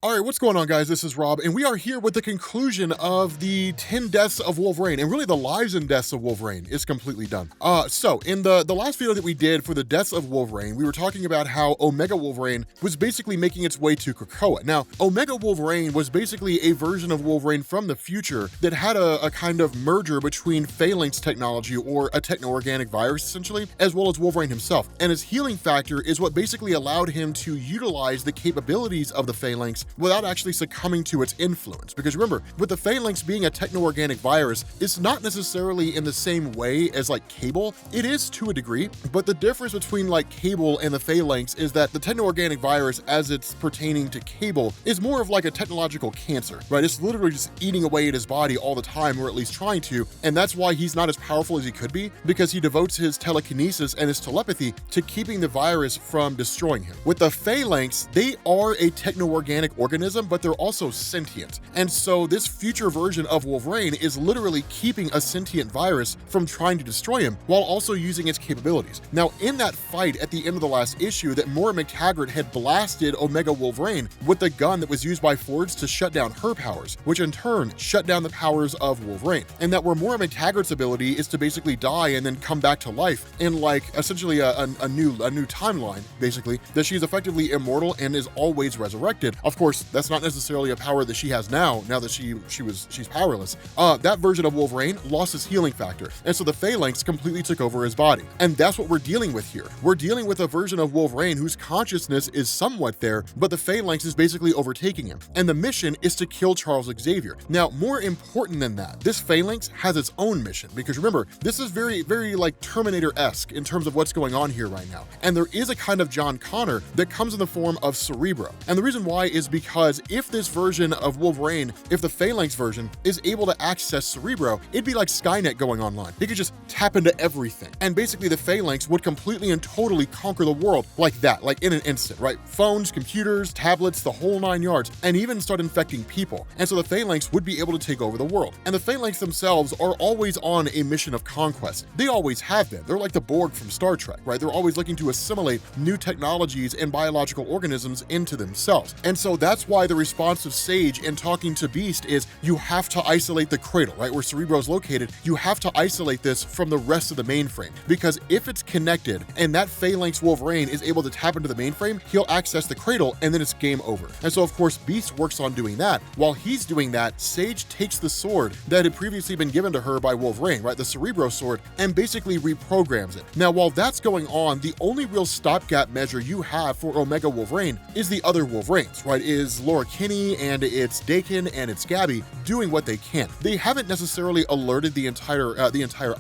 All right, what's going on, guys? This is Rob, and we are here with the conclusion of the 10 deaths of Wolverine, and really the lives and deaths of Wolverine is completely done. So in the last video that we did for the deaths of Wolverine, we were talking about how Omega Wolverine was basically making its way to Krakoa. Now, Omega Wolverine was basically a version of Wolverine from the future that had a kind of merger between Phalanx technology, or a techno-organic virus essentially, as well as Wolverine himself. And his healing factor is what basically allowed him to utilize the capabilities of the Phalanx without actually succumbing to its influence. Because remember, with the Phalanx being a techno-organic virus, it's not necessarily in the same way as like Cable. It is to a degree, but the difference between like Cable and the Phalanx is that the techno-organic virus, as it's pertaining to Cable, is more of like a technological cancer, right? It's literally just eating away at his body all the time, or at least trying to, and that's why he's not as powerful as he could be, because he devotes his telekinesis and his telepathy to keeping the virus from destroying him. With the Phalanx, they are a techno-organic organism, but they're also sentient. And so this future version of Wolverine is literally keeping a sentient virus from trying to destroy him while also using its capabilities. Now, in that fight at the end of the last issue, that Moira McTaggart had blasted Omega Wolverine with the gun that was used by Forge to shut down her powers, which in turn shut down the powers of Wolverine. And that where Moira McTaggart's ability is to basically die and then come back to life in like essentially a new timeline, basically, that she's effectively immortal and is always resurrected. Of course, that's not necessarily a power that she has now that she's powerless. That version of Wolverine lost his healing factor, and so the Phalanx completely took over his body. And that's what we're dealing with here. We're dealing with a version of Wolverine whose consciousness is somewhat there, but the Phalanx is basically overtaking him. And the mission is to kill Charles Xavier. Now, more important than that, this Phalanx has its own mission, because remember, this is very, very like Terminator-esque in terms of what's going on here right now. And there is a kind of John Connor that comes in the form of Cerebro. And the reason why is because if this version of Wolverine, if the Phalanx version is able to access Cerebro, it'd be like Skynet going online. He could just tap into everything. And basically the Phalanx would completely and totally conquer the world like that, like in an instant, right? Phones, computers, tablets, the whole 9 yards, and even start infecting people. And so the Phalanx would be able to take over the world. And the Phalanx themselves are always on a mission of conquest. They always have been. They're like the Borg from Star Trek, right? They're always looking to assimilate new technologies and biological organisms into themselves. And so that's why the response of Sage in talking to Beast is you have to isolate the cradle, right? Where Cerebro is located, you have to isolate this from the rest of the mainframe, because if it's connected and that Phalanx Wolverine is able to tap into the mainframe, he'll access the cradle and then it's game over. And so of course Beast works on doing that. While he's doing that, Sage takes the sword that had previously been given to her by Wolverine, right? The Cerebro sword, and basically reprograms it. Now, while that's going on, the only real stopgap measure you have for Omega Wolverine is the other Wolverines, right? Is Laura Kinney and it's Dakin and it's Gabby doing what they can. They haven't necessarily alerted the entire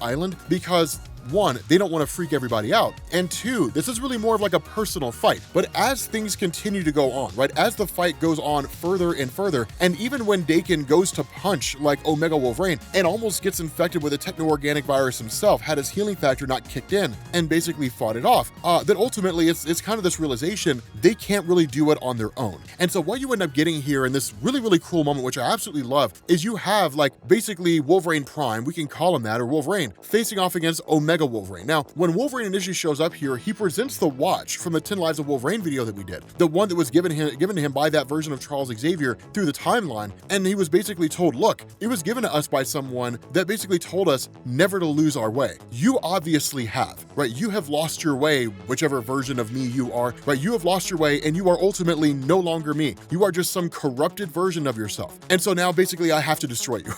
island because one, they don't want to freak everybody out, and two, this is really more of like a personal fight. But as things continue to go on, right, as the fight goes on further and further, and even when Dakin goes to punch like Omega Wolverine and almost gets infected with a techno-organic virus himself, had his healing factor not kicked in and basically fought it off, that ultimately it's kind of this realization they can't really do it on their own. And so what you end up getting here in this really, really cool moment, which I absolutely love, is you have like basically Wolverine Prime, we can call him that, or Wolverine, facing off against Omega Wolverine. Now, when Wolverine initially shows up here, he presents the watch from the 10 Lives of Wolverine video that we did, the one that was given to him by that version of Charles Xavier through the timeline, and he was basically told, look, it was given to us by someone that basically told us never to lose our way. You obviously have, right? You have lost your way, whichever version of me you are, right? You have lost your way, and you are ultimately no longer me. You are just some corrupted version of yourself. And so now basically I have to destroy you,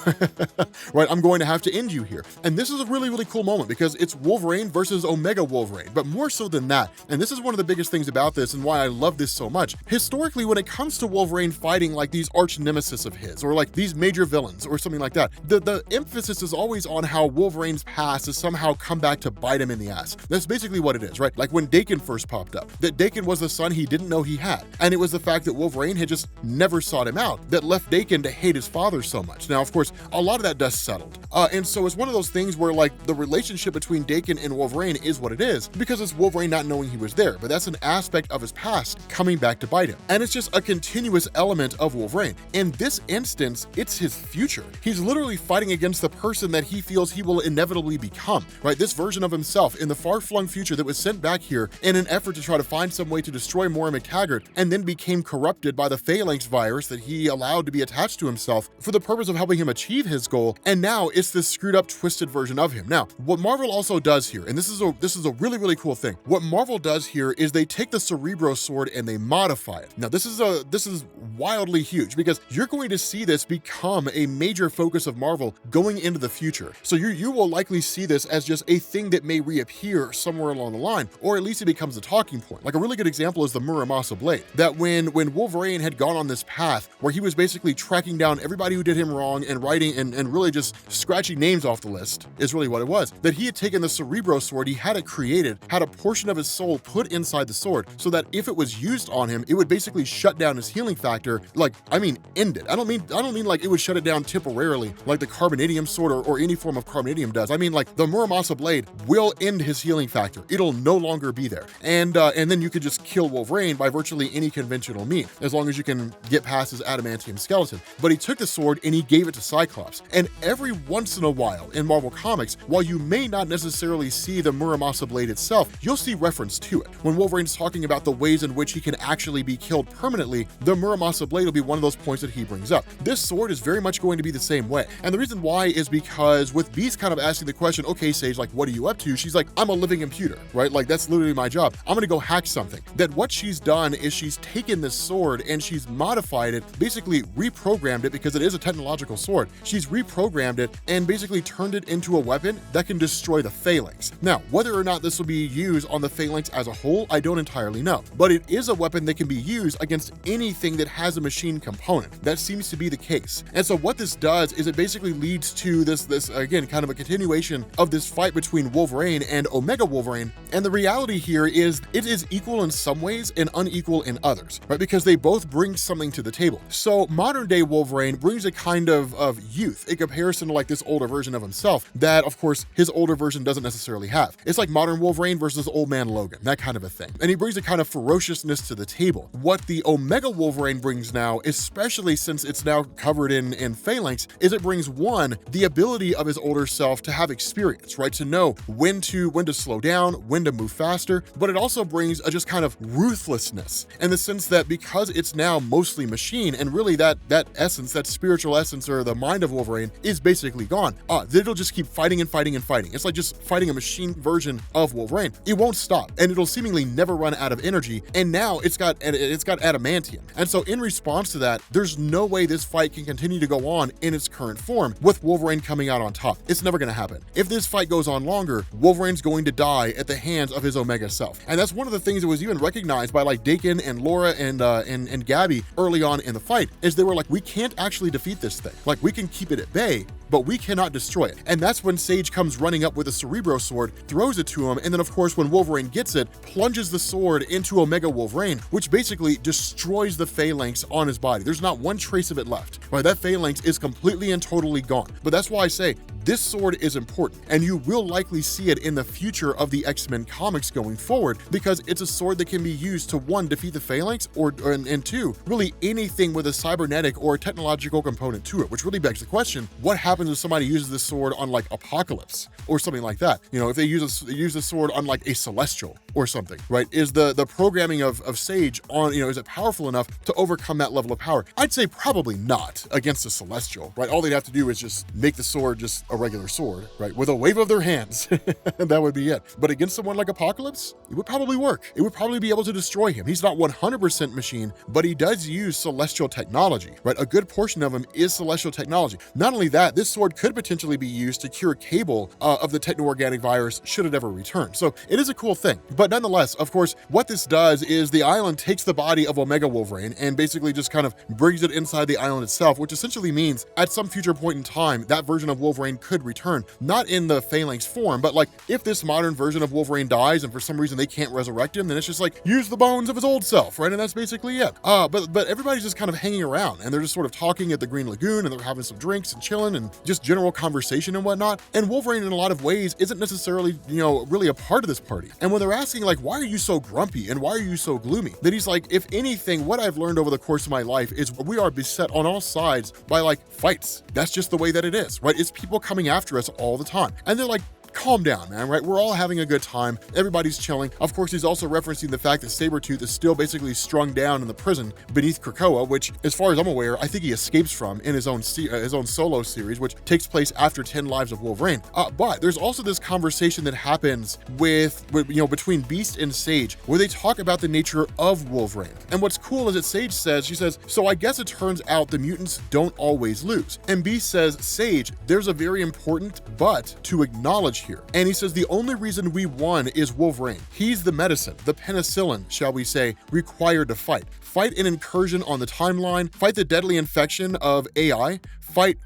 right? I'm going to have to end you here. And this is a really, really cool moment because it's Wolverine versus Omega Wolverine, but more so than that, and this is one of the biggest things about this and why I love this so much, historically when it comes to Wolverine fighting like these arch nemesis of his, or like these major villains or something like that, the emphasis is always on how Wolverine's past has somehow come back to bite him in the ass. That's basically what it is, right? Like when Dakin first popped up, that Dakin was the son he didn't know he had, and it was the fact that Wolverine had just never sought him out that left Dakin to hate his father so much. Now, of course, a lot of that dust settled, and so it's one of those things where like the relationship between between Dakin and Wolverine is what it is, because it's Wolverine not knowing he was there, but that's an aspect of his past coming back to bite him. And it's just a continuous element of Wolverine. In this instance, it's his future. He's literally fighting against the person that he feels he will inevitably become, right? This version of himself in the far-flung future that was sent back here in an effort to try to find some way to destroy Moira McTaggart, and then became corrupted by the Phalanx virus that he allowed to be attached to himself for the purpose of helping him achieve his goal. And now it's this screwed up, twisted version of him. Now, what Marvel also does here, and this is a really, really cool thing. What Marvel does here is they take the Cerebral Sword and they modify it. Now, this is wildly huge, because you're going to see this become a major focus of Marvel going into the future. So you will likely see this as just a thing that may reappear somewhere along the line, or at least it becomes a talking point. Like a really good example is the Muramasa Blade, that when Wolverine had gone on this path where he was basically tracking down everybody who did him wrong and writing and really just scratching names off the list, is really what it was, that he had taken the Cerebral Sword, he had it created, had a portion of his soul put inside the sword, so that if it was used on him, it would basically shut down his healing factor. Like, I mean, end it. I don't mean like it would shut it down temporarily, like the Carbonadium sword or any form of Carbonadium does. I mean, like the Muramasa Blade will end his healing factor. It'll no longer be there. And then you could just kill Wolverine by virtually any conventional means, as long as you can get past his adamantium skeleton. But he took the sword and he gave it to Cyclops. And every once in a while in Marvel Comics, while you may not necessarily see the Muramasa Blade itself, you'll see reference to it. When Wolverine's talking about the ways in which he can actually be killed permanently, the Muramasa Blade will be one of those points that he brings up. This sword is very much going to be the same way. And the reason why is because with Beast kind of asking the question, okay, Sage, like, what are you up to? She's like, I'm a living computer, right? Like, that's literally my job. I'm gonna go hack something. That what she's done is she's taken this sword and she's modified it, basically reprogrammed it, because it is a technological sword. She's reprogrammed it and basically turned it into a weapon that can destroy the Phalanx. Now, whether or not this will be used on the Phalanx as a whole, I don't entirely know, but it is a weapon that can be used against anything that has a machine component. That seems to be the case. And so what this does is it basically leads to this again, kind of a continuation of this fight between Wolverine and Omega Wolverine. And the reality here is it is equal in some ways and unequal in others, right? Because they both bring something to the table. So modern day Wolverine brings a kind of youth in comparison to like this older version of himself that, of course, his older version doesn't necessarily have. It's like modern Wolverine versus old man Logan, that kind of a thing. And he brings a kind of ferociousness to the table. What the Omega Wolverine brings now, especially since it's now covered in Phalanx, is it brings, one, the ability of his older self to have experience, right? To know when to slow down, when to move faster, but it also brings a just kind of ruthlessness in the sense that because it's now mostly machine, and really that essence, that spiritual essence or the mind of Wolverine is basically gone, it'll just keep fighting and fighting and fighting. It's like just fighting a machine version of Wolverine. It won't stop, and it'll seemingly never run out of energy, and now it's got adamantium. And so in response to that, there's no way this fight can continue to go on in its current form with Wolverine coming out on top. It's never going to happen. If this fight goes on longer, Wolverine's going to die at the hands of his Omega self. And that's one of the things that was even recognized by like Dakin and Laura and Gabby early on in the fight, is they were like, we can't actually defeat this thing. Like, we can keep it at bay, but we cannot destroy it. And that's when Sage comes running up with a Cerebral Sword, throws it to him, and then of course when Wolverine gets it, plunges the sword into Omega Wolverine, which basically destroys the Phalanx on his body. There's not one trace of it left, right? That Phalanx is completely and totally gone. But that's why I say this sword is important, and you will likely see it in the future of the X-Men comics going forward, because it's a sword that can be used to, one, defeat the Phalanx, and two, really anything with a cybernetic or a technological component to it, which really begs the question, what happens if somebody uses this sword on like Apocalypse or something like that? You know, if they use the sword on like a Celestial or something, right? Is the programming of Sage on, you know, is it powerful enough to overcome that level of power? I'd say probably not against a Celestial, right? All they'd have to do is just make the sword just a regular sword, right? With a wave of their hands, that would be it. But against someone like Apocalypse, it would probably work. It would probably be able to destroy him. He's not 100% machine, but he does use celestial technology, right? A good portion of him is celestial technology. Not only that, this sword could potentially be used to cure Cable of the techno-organic virus should it ever return. So it is a cool thing. But nonetheless, of course, what this does is the island takes the body of Omega Wolverine and basically just kind of brings it inside the island itself, which essentially means at some future point in time, that version of Wolverine could return, not in the Phalanx form, but like if this modern version of Wolverine dies and for some reason they can't resurrect him, then it's just like, use the bones of his old self, right? And that's basically it. But everybody's just kind of hanging around and they're just sort of talking at the Green Lagoon and they're having some drinks and chilling and just general conversation and whatnot. And Wolverine in a lot of ways isn't necessarily, really a part of this party. And when they're asking like, why are you so grumpy and why are you so gloomy? Then he's like, if anything, what I've learned over the course of my life is we are beset on all sides by like fights. That's just the way that it is, right? It's people coming after us all the time. And they're like, calm down, man, right? We're all having a good time. Everybody's chilling. Of course, he's also referencing the fact that Sabretooth is still basically strung down in the prison beneath Krakoa, which, as far as I'm aware, I think he escapes from in his own solo series, which takes place after 10 Lives of Wolverine. But there's also this conversation that happens between Beast and Sage, where they talk about the nature of Wolverine. And what's cool is that Sage says, she says, so I guess it turns out the mutants don't always lose. And Beast says, Sage, there's a very important but to acknowledge here. And he says the only reason we won is Wolverine. He's the medicine, the penicillin, shall we say, required to fight. Fight an incursion on the timeline, fight the deadly infection of AI, fight.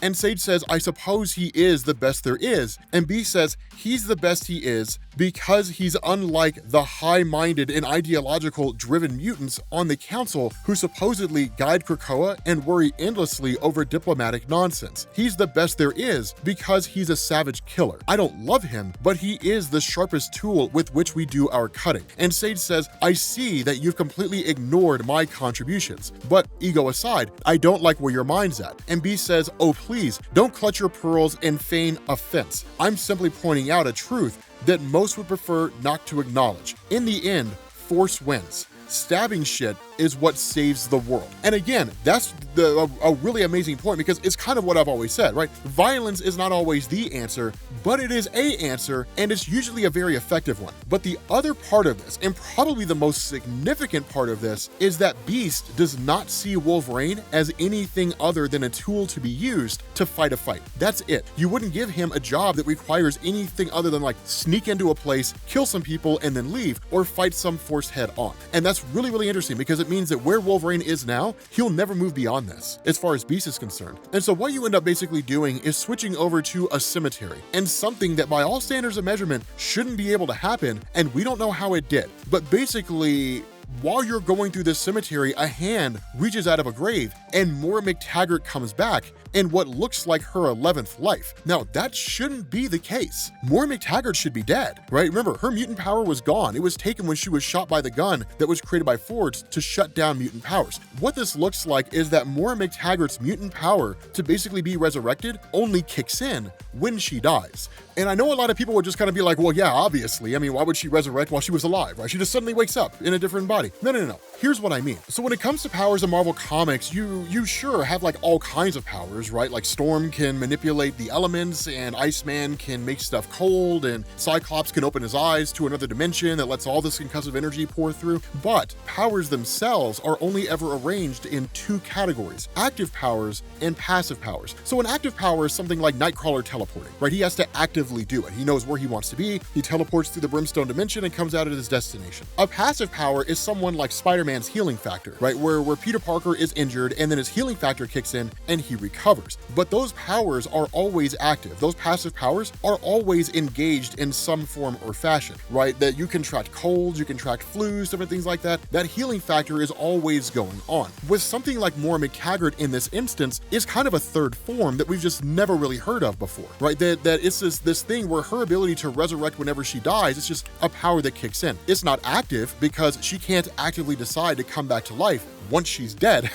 And Sage says, I suppose he is the best there is. And B says, he's the best he is because he's unlike the high-minded and ideological driven mutants on the council who supposedly guide Krakoa and worry endlessly over diplomatic nonsense. He's the best there is because he's a savage killer. I don't love him, but he is the sharpest tool with which we do our cutting. And Sage says, I see that you've completely ignored my contributions, but ego aside, I don't like where your mind's at. And B says, oh please, don't clutch your pearls and feign offense. I'm simply pointing out a truth that most would prefer not to acknowledge. In the end, force wins. Stabbing shit is what saves the world. And again, that's a really amazing point because it's kind of what I've always said, right? Violence is not always the answer, but it is a answer, and it's usually a very effective one. But the other part of this, and probably the most significant part of this, is that Beast does not see Wolverine as anything other than a tool to be used to fight a fight. That's it. You wouldn't give him a job that requires anything other than like sneak into a place, kill some people, and then leave, or fight some force head on. And that's really, really interesting because it means that where Wolverine is now, he'll never move beyond this as far as Beast is concerned. And so what you end up basically doing is switching over to a cemetery, and something that by all standards of measurement shouldn't be able to happen, and we don't know how it did. But basically, while you're going through this cemetery, a hand reaches out of a grave and Moira McTaggart comes back in what looks like her 11th life. Now, that shouldn't be the case. Moira McTaggart should be dead, right? Remember, her mutant power was gone. It was taken when she was shot by the gun that was created by Fords to shut down mutant powers. What this looks like is that Moira McTaggart's mutant power to basically be resurrected only kicks in when she dies. And I know a lot of people would just kind of be like, well, yeah, obviously. I mean, why would she resurrect while she was alive, right? She just suddenly wakes up in a different body. No. Here's what I mean. So when it comes to powers in Marvel Comics, you sure have like all kinds of powers, right? Like Storm can manipulate the elements, and Iceman can make stuff cold, and Cyclops can open his eyes to another dimension that lets all this concussive energy pour through. But powers themselves are only ever arranged in two categories: active powers and passive powers. So an active power is something like Nightcrawler teleporting, right? He has to actively do it. He knows where he wants to be. He teleports through the Brimstone dimension and comes out at his destination. A passive power is someone like Spider-Man's healing factor, right? Where Peter Parker is injured and then his healing factor kicks in and he recovers. But those powers are always active. Those passive powers are always engaged in some form or fashion, right? That you contract colds, you contract flus, different things like that. That healing factor is always going on. With something like Moira McTaggart in this instance is kind of a third form that we've just never really heard of before, right? That it's this thing where her ability to resurrect whenever she dies, it's just a power that kicks in. It's not active because she can't actively decide to come back to life once she's dead.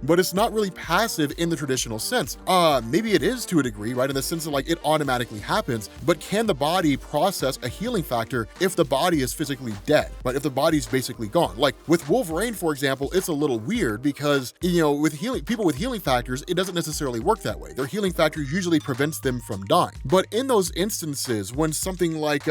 But it's not really passive in the traditional sense. Maybe it is to a degree, right? In the sense that like it automatically happens, but can the body process a healing factor if the body is physically dead, right? If the body's basically gone. Like with Wolverine, for example, it's a little weird because, with people with healing factors, it doesn't necessarily work that way. Their healing factor usually prevents them from dying. But in those instances, when something like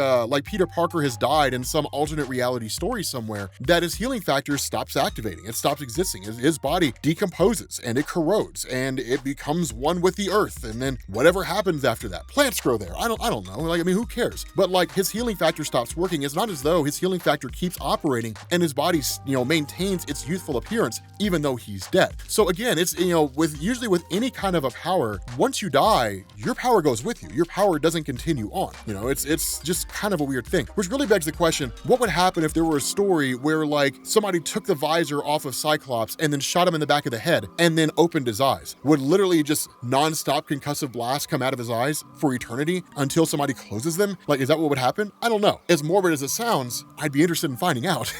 Peter Parker has died in some alternate reality story somewhere, that his healing factor stops activating. operating. It stops existing. His body decomposes and it corrodes and it becomes one with the earth. And then whatever happens after that, plants grow there. I don't know. Like, I mean, who cares? But like his healing factor stops working. It's not as though his healing factor keeps operating and his body, maintains its youthful appearance even though he's dead. So again, it's, usually with any kind of a power, once you die, your power goes with you. Your power doesn't continue on. It's just kind of a weird thing, which really begs the question, what would happen if there were a story where like somebody took the visor off of Cyclops and then shot him in the back of the head and then opened his eyes? Would literally just non-stop concussive blasts come out of his eyes for eternity until somebody closes them? Like, is that what would happen? I don't know. As morbid as it sounds, I'd be interested in finding out.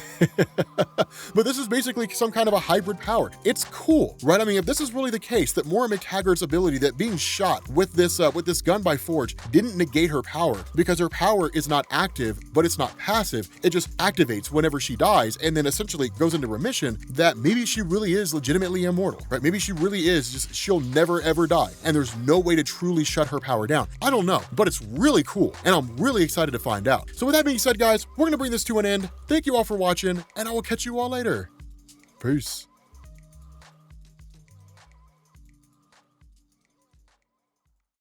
But this is basically some kind of a hybrid power. It's cool, right? I mean, if this is really the case, that Moira McTaggart's ability, that being shot with this gun by Forge didn't negate her power, because her power is not active, but it's not passive. It just activates whenever she dies and then essentially goes into remission, that maybe she really is legitimately immortal, right? Maybe she really is just, she'll never ever die and there's no way to truly shut her power down. I don't know, but it's really cool and I'm really excited to find out. So with that being said, guys, we're gonna bring this to an end. Thank you all for watching and I will catch you all later. Peace.